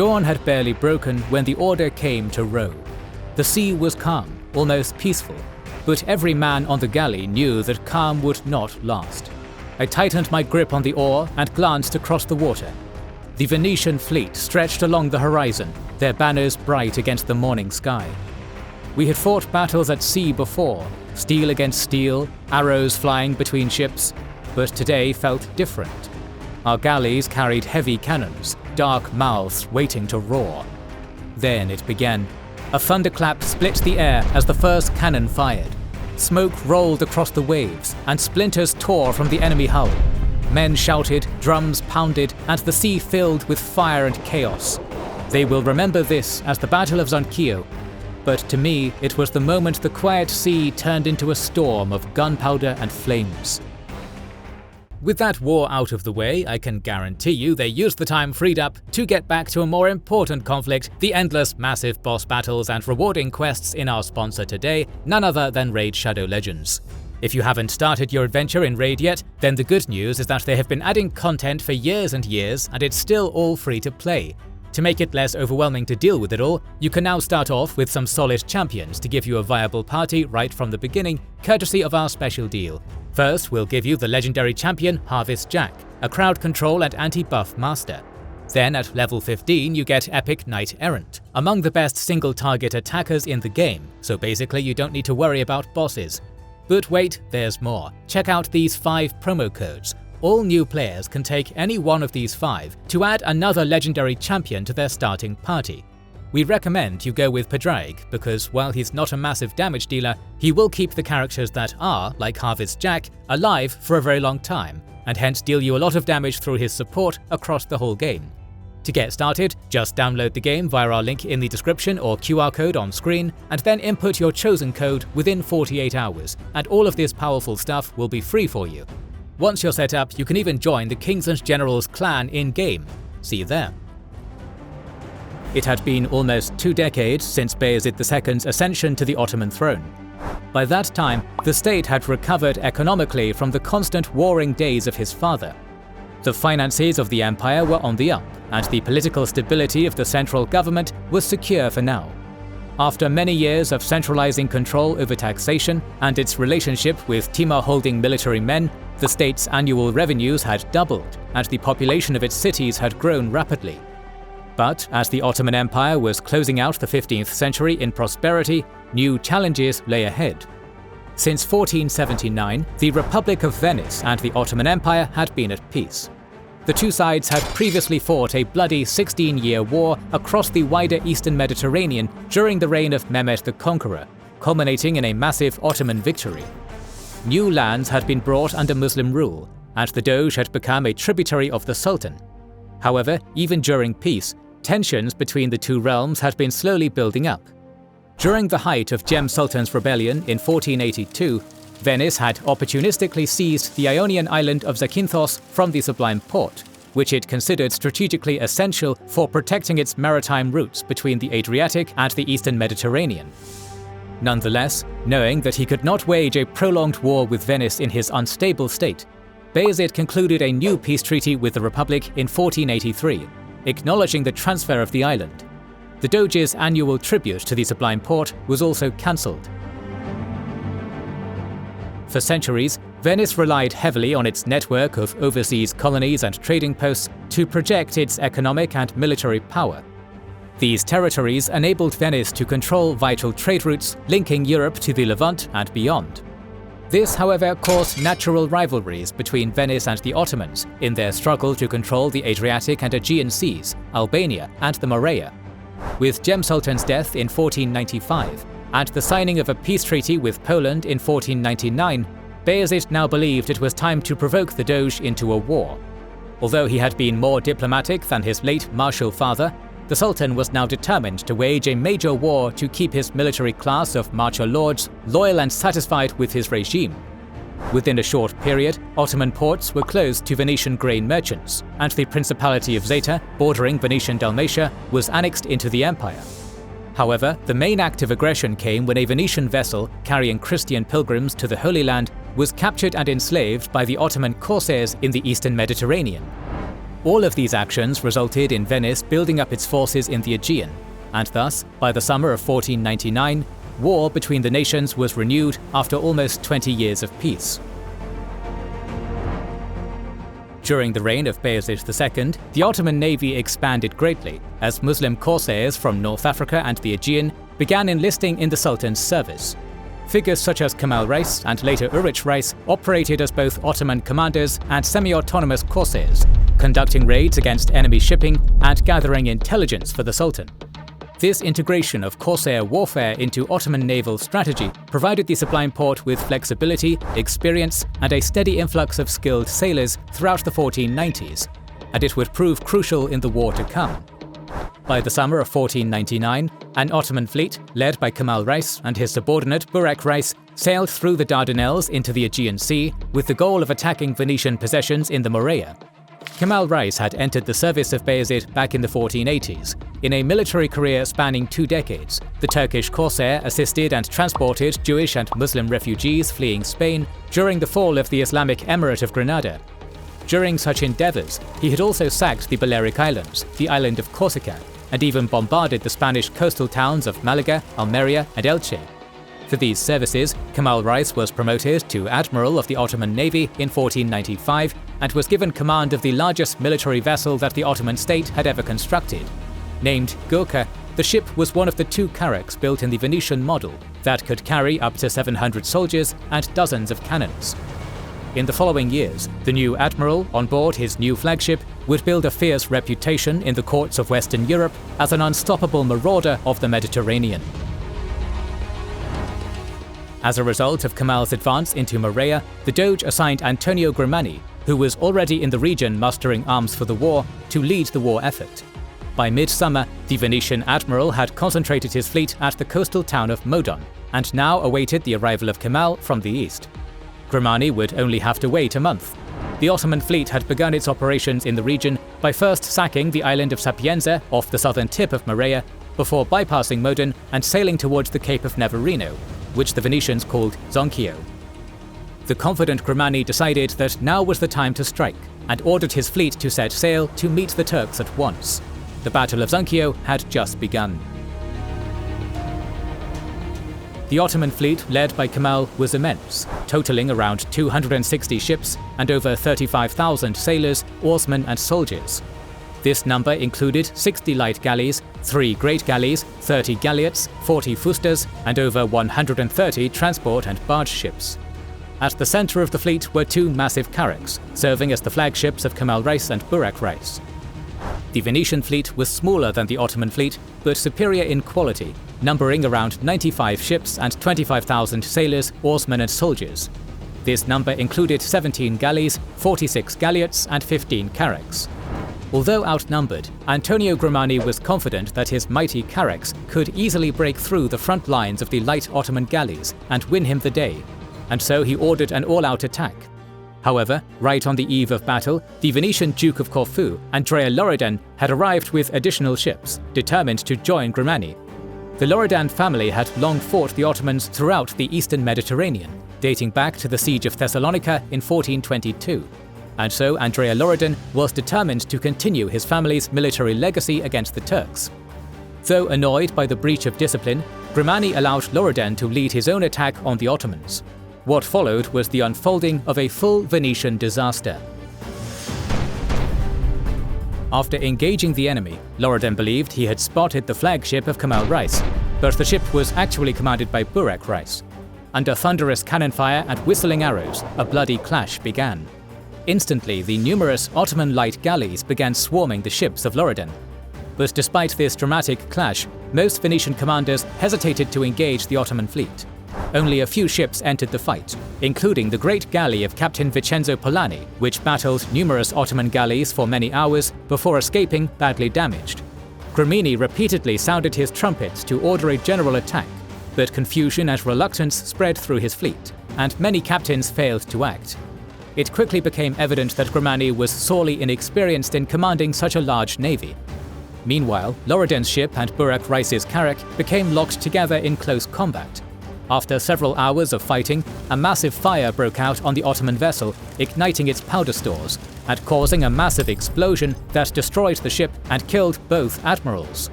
Dawn had barely broken when the order came to row. The sea was calm, almost peaceful, but every man on the galley knew that calm would not last. I tightened my grip on the oar and glanced across the water. The Venetian fleet stretched along the horizon, their banners bright against the morning sky. We had fought battles at sea before, steel against steel, arrows flying between ships, but today felt different. Our galleys carried heavy cannons, dark mouths waiting to roar. Then it began. A thunderclap split the air as the first cannon fired. Smoke rolled across the waves, and splinters tore from the enemy hull. Men shouted, drums pounded, and the sea filled with fire and chaos. They will remember this as the Battle of Zonchio, but to me it was the moment the quiet sea turned into a storm of gunpowder and flames. With that war out of the way, I can guarantee you they used the time freed up to get back to a more important conflict, the endless massive boss battles and rewarding quests in our sponsor today, none other than Raid Shadow Legends. If you haven't started your adventure in Raid yet, then the good news is that they have been adding content for years and years, and it's still all free to play. To make it less overwhelming to deal with it all, you can now start off with some solid champions to give you a viable party right from the beginning, courtesy of our special deal. First, we'll give you the legendary champion Harvest Jack, a crowd control and anti-buff master. Then at level 15 you get epic Knight-Errant, among the best single target attackers in the game, so basically you don't need to worry about bosses. But wait, there's more. Check out these 5 promo codes. All new players can take any one of these 5 to add another legendary champion to their starting party. We recommend you go with BIGDAWG because while he's not a massive damage dealer, he will keep the characters that are, like Harvest Jack, alive for a very long time, and hence deal you a lot of damage through his support across the whole game. To get started, just download the game via our link in the description or QR code on screen, and then input your chosen code within 48 hours, and all of this powerful stuff will be free for you. Once you're set up, you can even join the Kings and Generals clan in-game. See you there. It had been almost 2 decades since Bayezid II's ascension to the Ottoman throne. By that time, the state had recovered economically from the constant warring days of his father. The finances of the empire were on the up, and the political stability of the central government was secure for now. After many years of centralizing control over taxation and its relationship with Timur-holding military men, the state's annual revenues had doubled, and the population of its cities had grown rapidly. But as the Ottoman Empire was closing out the 15th century in prosperity, new challenges lay ahead. Since 1479, the Republic of Venice and the Ottoman Empire had been at peace. The two sides had previously fought a bloody 16-year war across the wider eastern Mediterranean during the reign of Mehmed the Conqueror, culminating in a massive Ottoman victory. New lands had been brought under Muslim rule, and the Doge had become a tributary of the Sultan. However, even during peace, tensions between the two realms had been slowly building up. During the height of Cem Sultan's rebellion in 1482, Venice had opportunistically seized the Ionian island of Zakynthos from the Sublime Porte, which it considered strategically essential for protecting its maritime routes between the Adriatic and the eastern Mediterranean. Nonetheless, knowing that he could not wage a prolonged war with Venice in his unstable state, Bayezid concluded a new peace treaty with the Republic in 1483, acknowledging the transfer of the island. The Doge's annual tribute to the Sublime Porte was also cancelled. For centuries, Venice relied heavily on its network of overseas colonies and trading posts to project its economic and military power. These territories enabled Venice to control vital trade routes linking Europe to the Levant and beyond. This, however, caused natural rivalries between Venice and the Ottomans in their struggle to control the Adriatic and Aegean seas, Albania, and the Morea. With Cem Sultan's death in 1495 and the signing of a peace treaty with Poland in 1499, Bayezid now believed it was time to provoke the Doge into a war. Although he had been more diplomatic than his late martial father, the Sultan was now determined to wage a major war to keep his military class of marcher lords loyal and satisfied with his regime. Within a short period, Ottoman ports were closed to Venetian grain merchants, and the Principality of Zeta, bordering Venetian Dalmatia, was annexed into the empire. However, the main act of aggression came when a Venetian vessel carrying Christian pilgrims to the Holy Land was captured and enslaved by the Ottoman corsairs in the eastern Mediterranean. All of these actions resulted in Venice building up its forces in the Aegean, and thus, by the summer of 1499, war between the nations was renewed after almost 20 years of peace. During the reign of Bayezid II, the Ottoman navy expanded greatly as Muslim corsairs from North Africa and the Aegean began enlisting in the Sultan's service. Figures such as Kemal Reis and later Reis operated as both Ottoman commanders and semi-autonomous corsairs, conducting raids against enemy shipping and gathering intelligence for the Sultan. This integration of corsair warfare into Ottoman naval strategy provided the Sublime Porte with flexibility, experience, and a steady influx of skilled sailors throughout the 1490s, and it would prove crucial in the war to come. By the summer of 1499, an Ottoman fleet, led by Kemal Reis and his subordinate Reis, sailed through the Dardanelles into the Aegean Sea with the goal of attacking Venetian possessions in the Morea. Kemal Reis had entered the service of Bayezid back in the 1480s. In a military career spanning 2 decades, the Turkish corsair assisted and transported Jewish and Muslim refugees fleeing Spain during the fall of the Islamic Emirate of Granada. During such endeavours, he had also sacked the Balearic Islands, the island of Corsica, and even bombarded the Spanish coastal towns of Malaga, Almeria, and Elche. For these services, Kemal Reis was promoted to Admiral of the Ottoman Navy in 1495 and was given command of the largest military vessel that the Ottoman state had ever constructed. Named Gurkha, the ship was one of the 2 carracks built in the Venetian model that could carry up to 700 soldiers and dozens of cannons. In the following years, the new admiral, on board his new flagship, would build a fierce reputation in the courts of Western Europe as an unstoppable marauder of the Mediterranean. As a result of Kemal's advance into Morea, the Doge assigned Antonio Grimani, who was already in the region mustering arms for the war, to lead the war effort. By midsummer, the Venetian admiral had concentrated his fleet at the coastal town of Modon, and now awaited the arrival of Kemal from the east. Grimani would only have to wait a month. The Ottoman fleet had begun its operations in the region by first sacking the island of Sapienza off the southern tip of Morea, before bypassing Modon and sailing towards the Cape of Navarino, which the Venetians called Zonchio. The confident Grimani decided that now was the time to strike, and ordered his fleet to set sail to meet the Turks at once. The Battle of Zonchio had just begun. The Ottoman fleet, led by Kemal, was immense, totaling around 260 ships and over 35,000 sailors, oarsmen and soldiers. This number included 60 light galleys, 3 great galleys, 30 galleots, 40 fustas, and over 130 transport and barge ships. At the center of the fleet were 2 massive carracks, serving as the flagships of Kemal Reis and Reis. The Venetian fleet was smaller than the Ottoman fleet, but superior in quality, numbering around 95 ships and 25,000 sailors, oarsmen and soldiers. This number included 17 galleys, 46 galleots, and 15 carracks. Although outnumbered, Antonio Grimani was confident that his mighty carracks could easily break through the front lines of the light Ottoman galleys and win him the day, and so he ordered an all-out attack. However, right on the eve of battle, the Venetian Duke of Corfu, Andrea Loredan, had arrived with additional ships, determined to join Grimani. The Loredan family had long fought the Ottomans throughout the eastern Mediterranean, dating back to the siege of Thessalonica in 1422. And so Andrea Loredan was determined to continue his family's military legacy against the Turks. Though annoyed by the breach of discipline, Grimani allowed Loredan to lead his own attack on the Ottomans. What followed was the unfolding of a full Venetian disaster. After engaging the enemy, Loredan believed he had spotted the flagship of Kemal Reis, but the ship was actually commanded by Reis. Under thunderous cannon fire and whistling arrows, a bloody clash began. Instantly, the numerous Ottoman light galleys began swarming the ships of Loredan. But despite this dramatic clash, most Venetian commanders hesitated to engage the Ottoman fleet. Only a few ships entered the fight, including the great galley of Captain Vincenzo Polani, which battled numerous Ottoman galleys for many hours before escaping badly damaged. Grimani repeatedly sounded his trumpets to order a general attack, but confusion and reluctance spread through his fleet, and many captains failed to act. It quickly became evident that Grimani was sorely inexperienced in commanding such a large navy. Meanwhile, Loredan's ship and Reis's carrack became locked together in close combat. After several hours of fighting, a massive fire broke out on the Ottoman vessel, igniting its powder stores and causing a massive explosion that destroyed the ship and killed both admirals.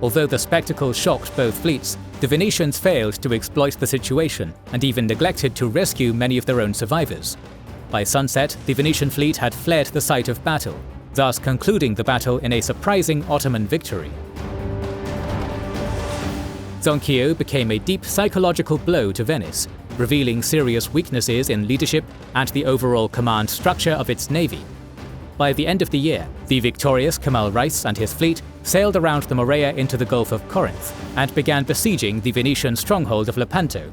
Although the spectacle shocked both fleets, the Venetians failed to exploit the situation and even neglected to rescue many of their own survivors. By sunset, the Venetian fleet had fled the site of battle, thus concluding the battle in a surprising Ottoman victory. Zonchio became a deep psychological blow to Venice, revealing serious weaknesses in leadership and the overall command structure of its navy. By the end of the year, the victorious Kemal Reis and his fleet sailed around the Morea into the Gulf of Corinth and began besieging the Venetian stronghold of Lepanto.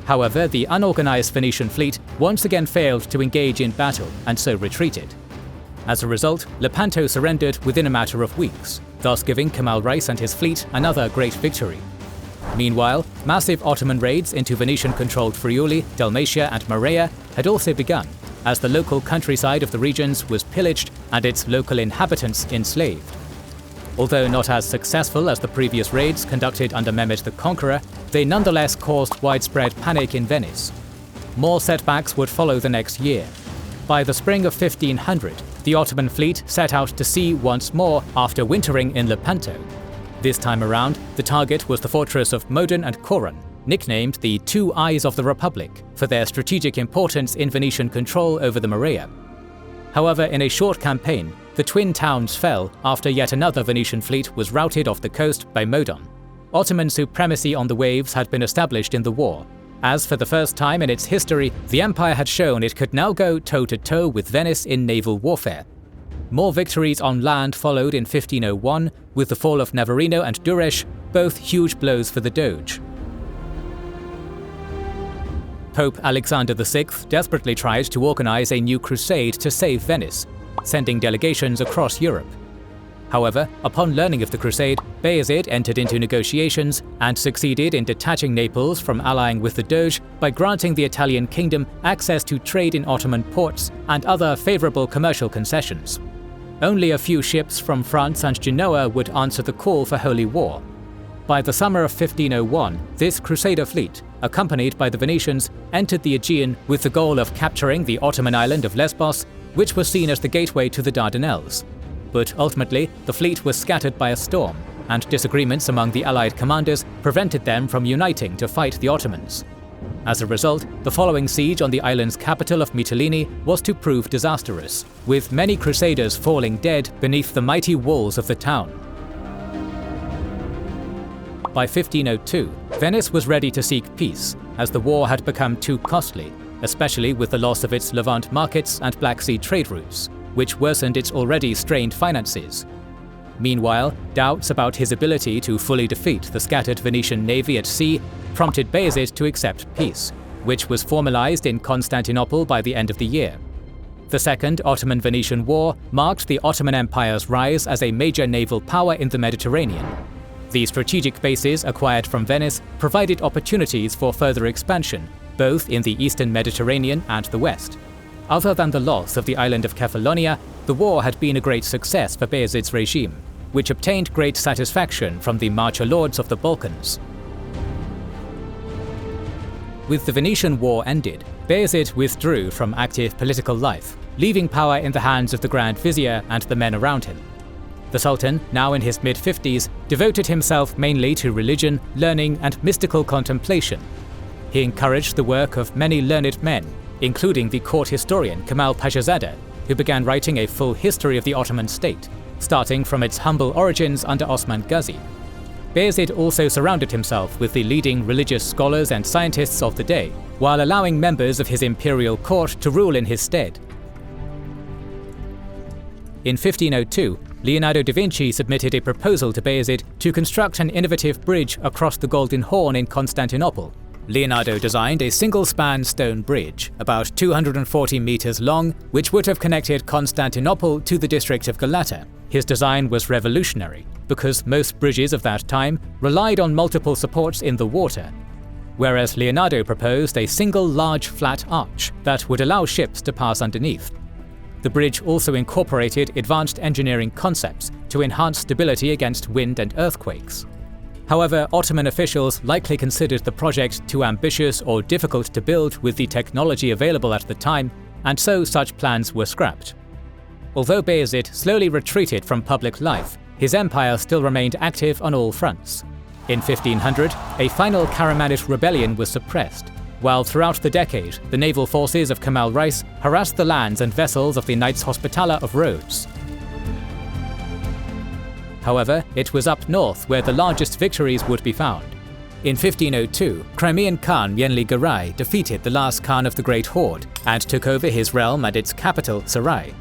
However, the unorganized Venetian fleet once again failed to engage in battle and so retreated. As a result, Lepanto surrendered within a matter of weeks, thus giving Kemal Reis and his fleet another great victory. Meanwhile, massive Ottoman raids into Venetian-controlled Friuli, Dalmatia and Morea had also begun, as the local countryside of the regions was pillaged and its local inhabitants enslaved. Although not as successful as the previous raids conducted under Mehmed the Conqueror, they nonetheless caused widespread panic in Venice. More setbacks would follow the next year. By the spring of 1500, the Ottoman fleet set out to sea once more after wintering in Lepanto. This time around, the target was the fortress of Modon and Coron, nicknamed the Two Eyes of the Republic for their strategic importance in Venetian control over the Morea. However, in a short campaign, the twin towns fell after yet another Venetian fleet was routed off the coast by Modon. Ottoman supremacy on the waves had been established in the war, as for the first time in its history, the empire had shown it could now go toe-to-toe with Venice in naval warfare. More victories on land followed in 1501, with the fall of Navarino and Durrës, both huge blows for the Doge. Pope Alexander VI desperately tried to organize a new crusade to save Venice, sending delegations across Europe. However, upon learning of the Crusade, Bayezid entered into negotiations and succeeded in detaching Naples from allying with the Doge by granting the Italian kingdom access to trade in Ottoman ports and other favorable commercial concessions. Only a few ships from France and Genoa would answer the call for holy war. By the summer of 1501, this Crusader fleet, accompanied by the Venetians, entered the Aegean with the goal of capturing the Ottoman island of Lesbos, which was seen as the gateway to the Dardanelles. But ultimately, the fleet was scattered by a storm, and disagreements among the Allied commanders prevented them from uniting to fight the Ottomans. As a result, the following siege on the island's capital of Mytilene was to prove disastrous, with many crusaders falling dead beneath the mighty walls of the town. By 1502, Venice was ready to seek peace, as the war had become too costly, especially with the loss of its Levant markets and Black Sea trade routes, which worsened its already strained finances. Meanwhile, doubts about his ability to fully defeat the scattered Venetian navy at sea prompted Bayezid to accept peace, which was formalized in Constantinople by the end of the year. The Second Ottoman-Venetian War marked the Ottoman Empire's rise as a major naval power in the Mediterranean. The strategic bases acquired from Venice provided opportunities for further expansion, both in the eastern Mediterranean and the west. Other than the loss of the island of Kefalonia, the war had been a great success for Bayezid's regime, which obtained great satisfaction from the marcher lords of the Balkans. With the Venetian War ended, Bayezid withdrew from active political life, leaving power in the hands of the Grand Vizier and the men around him. The Sultan, now in his mid-50s, devoted himself mainly to religion, learning, and mystical contemplation. He encouraged the work of many learned men, including the court historian Kemal Pashazadeh, who began writing a full history of the Ottoman state, starting from its humble origins under Osman Gazi. Bayezid also surrounded himself with the leading religious scholars and scientists of the day, while allowing members of his imperial court to rule in his stead. In 1502, Leonardo da Vinci submitted a proposal to Bayezid to construct an innovative bridge across the Golden Horn in Constantinople. Leonardo designed a single-span stone bridge, about 240 meters long, which would have connected Constantinople to the district of Galata. His design was revolutionary, because most bridges of that time relied on multiple supports in the water, whereas Leonardo proposed a single large flat arch that would allow ships to pass underneath. The bridge also incorporated advanced engineering concepts to enhance stability against wind and earthquakes. However, Ottoman officials likely considered the project too ambitious or difficult to build with the technology available at the time, and so such plans were scrapped. Although Bayezid slowly retreated from public life, his empire still remained active on all fronts. In 1500, a final Karamanid rebellion was suppressed, while throughout the decade, the naval forces of Kemal Reis harassed the lands and vessels of the Knights Hospitaller of Rhodes. However, it was up north where the largest victories would be found. In 1502, Crimean Khan Yenli Garai defeated the last Khan of the Great Horde and took over his realm and its capital, Sarai.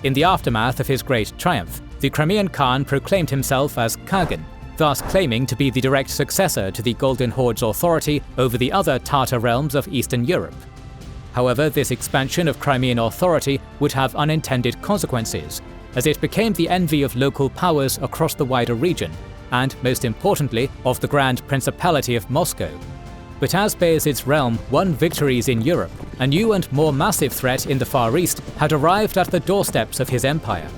In the aftermath of his great triumph, the Crimean Khan proclaimed himself as Khagan, thus claiming to be the direct successor to the Golden Horde's authority over the other Tatar realms of Eastern Europe. However, this expansion of Crimean authority would have unintended consequences, as it became the envy of local powers across the wider region, and, most importantly, of the Grand Principality of Moscow. But as Bayezid's realm won victories in Europe, a new and more massive threat in the Far East had arrived at the doorsteps of his empire.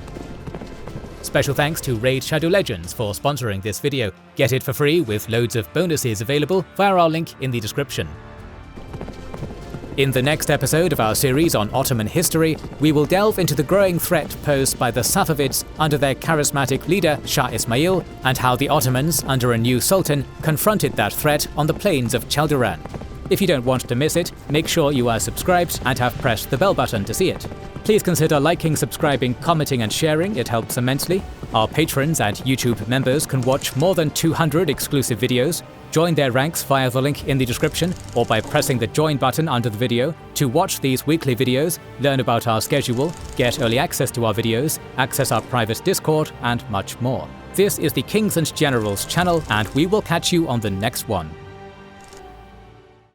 Special thanks to Raid Shadow Legends for sponsoring this video. Get it for free with loads of bonuses available via our link in the description. In the next episode of our series on Ottoman history, we will delve into the growing threat posed by the Safavids under their charismatic leader Shah Ismail, and how the Ottomans, under a new sultan, confronted that threat on the plains of Chaldiran. If you don't want to miss it, make sure you are subscribed and have pressed the bell button to see it. Please consider liking, subscribing, commenting and sharing, it helps immensely. Our patrons and YouTube members can watch more than 200 exclusive videos. Join their ranks via the link in the description or by pressing the join button under the video to watch these weekly videos, learn about our schedule, get early access to our videos, access our private Discord and much more. This is the Kings and Generals channel, and we will catch you on the next one.